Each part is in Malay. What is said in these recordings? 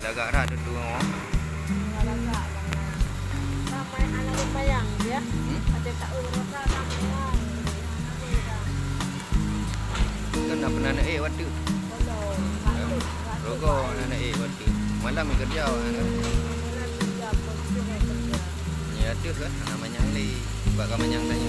Lagak dah tu orang. Lagak. Sampai anak lumayang dia. Ada tak urus ramai. Kan nak pernah nak waktu. Rogo nak waktu. Malam kerja kan. Ya tu kan namanya ni. Buat kamanyang tanya.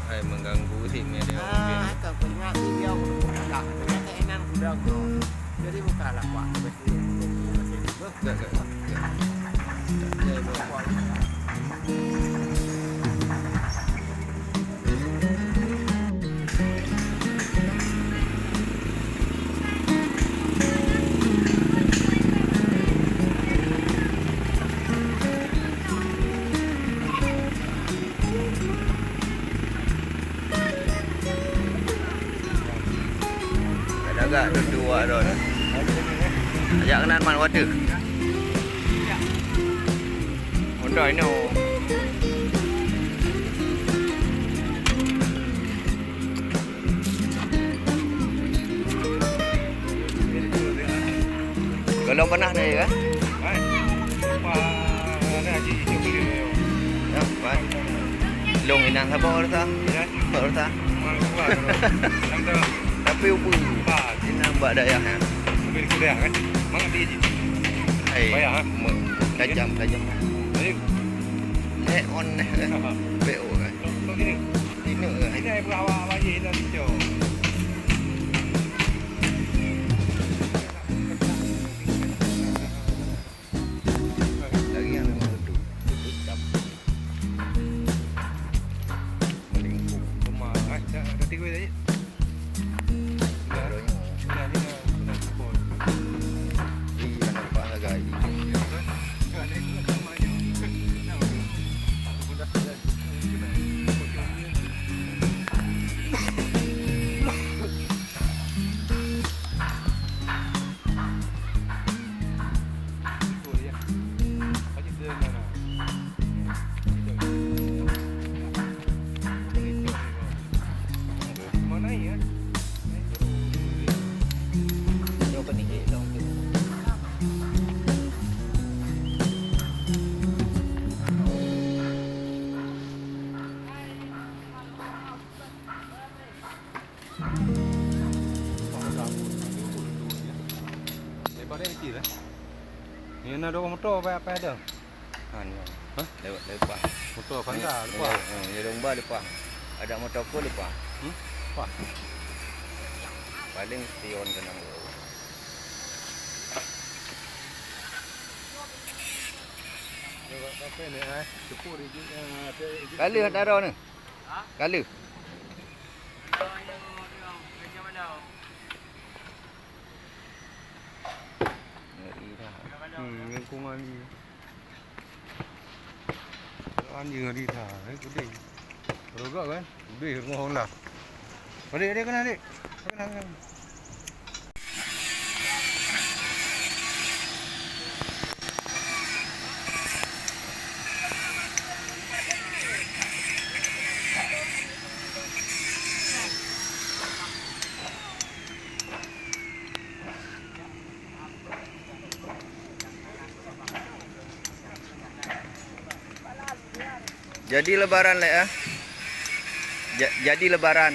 Hai mengganggu sih media mungkin. Kalau punya video tak ternyata enak udah kok. Jadi bukalah Pak. Agak dua dah. Ajak kenan man water. Honda ini. Kalau pernah ni kan? Long inang apa orang ta? Tapi upu. Inang buat daya ha. Mobil kuliah kan? Mang di je. Bayar ha? Tajam. On BO kan. Ini. Ini Ini ai berawak bagi dah hijau. Lagi yang memang tutup jam. Melingkup. Rumah kata gue tadi. Lepas ni kecil lah. Ni nak dorong motor apa ada? Ha ni. Ha? Lepas. Motor Fanta lepas. Ya lomba lepas. Ada motor ko lepas. Wah. Paling tion kenang. Apa ni Cepu dia Kala darah ni. Ha? Kala. lingkungan ni. Anjing ngari dah. Gede. Rogak kan? Gede rumah lah. Adik kena adik. Kena. Jadi lebaran lah ya. Jadi lebaran.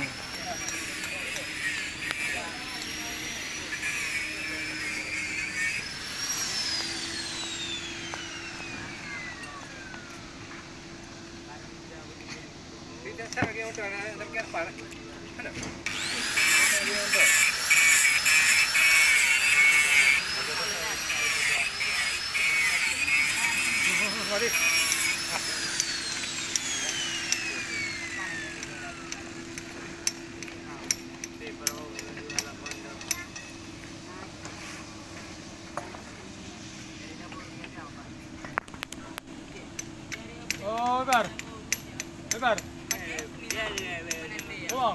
Pasar lagi untuk dekat apa? Ada. Lagi untuk. Mari. Oh, Bar. Bar. Oh.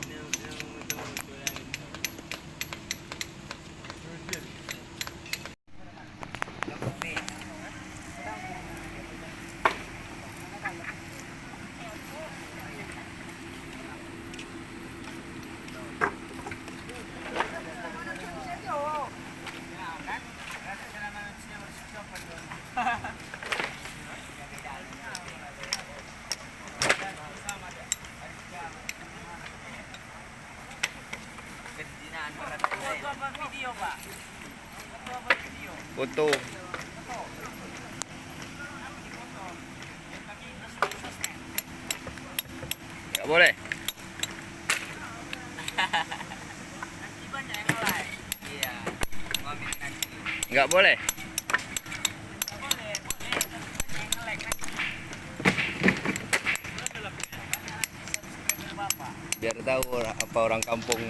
Foto. Nggak boleh. Nggak boleh. Biar tahu apa orang kampung.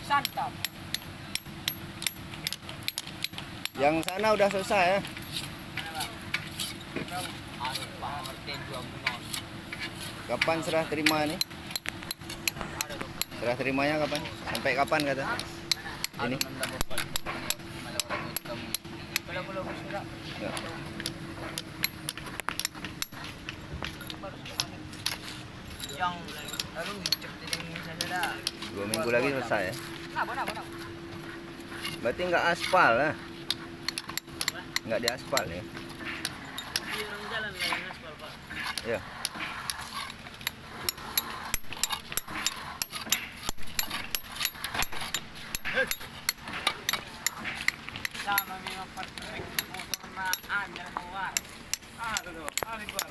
Santap. Yang sana udah selesai ya. Kapan serah terima nih? Serah terimanya kapan? Sampai kapan kata? Ini. Ya. Yang lalu cepetin saja. 2 minggu lagi selesai ya. Benar. Berarti nggak aspal lah. Nggak di aspal ya. Orang jalan lah yang aspal, Pak. Ya. Sama memang perfect. Motor na anjir keluar. Tuh. Ali keluar.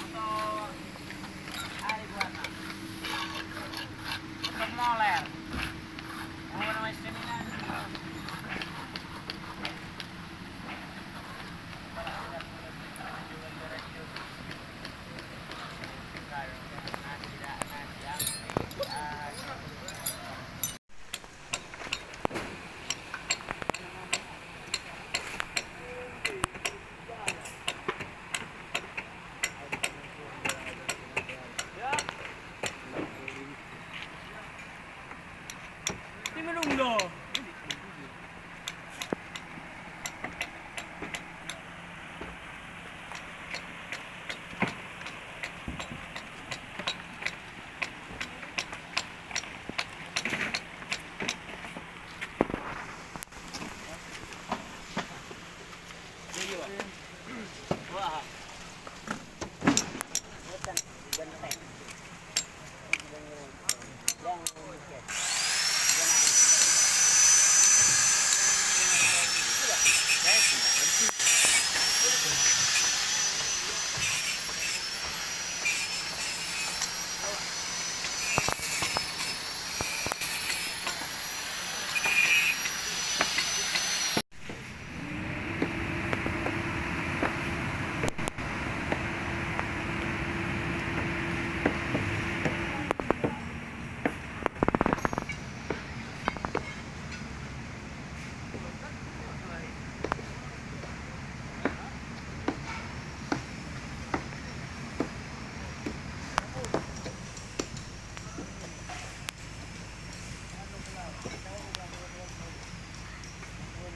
Motor. Ari buana. Motor molek.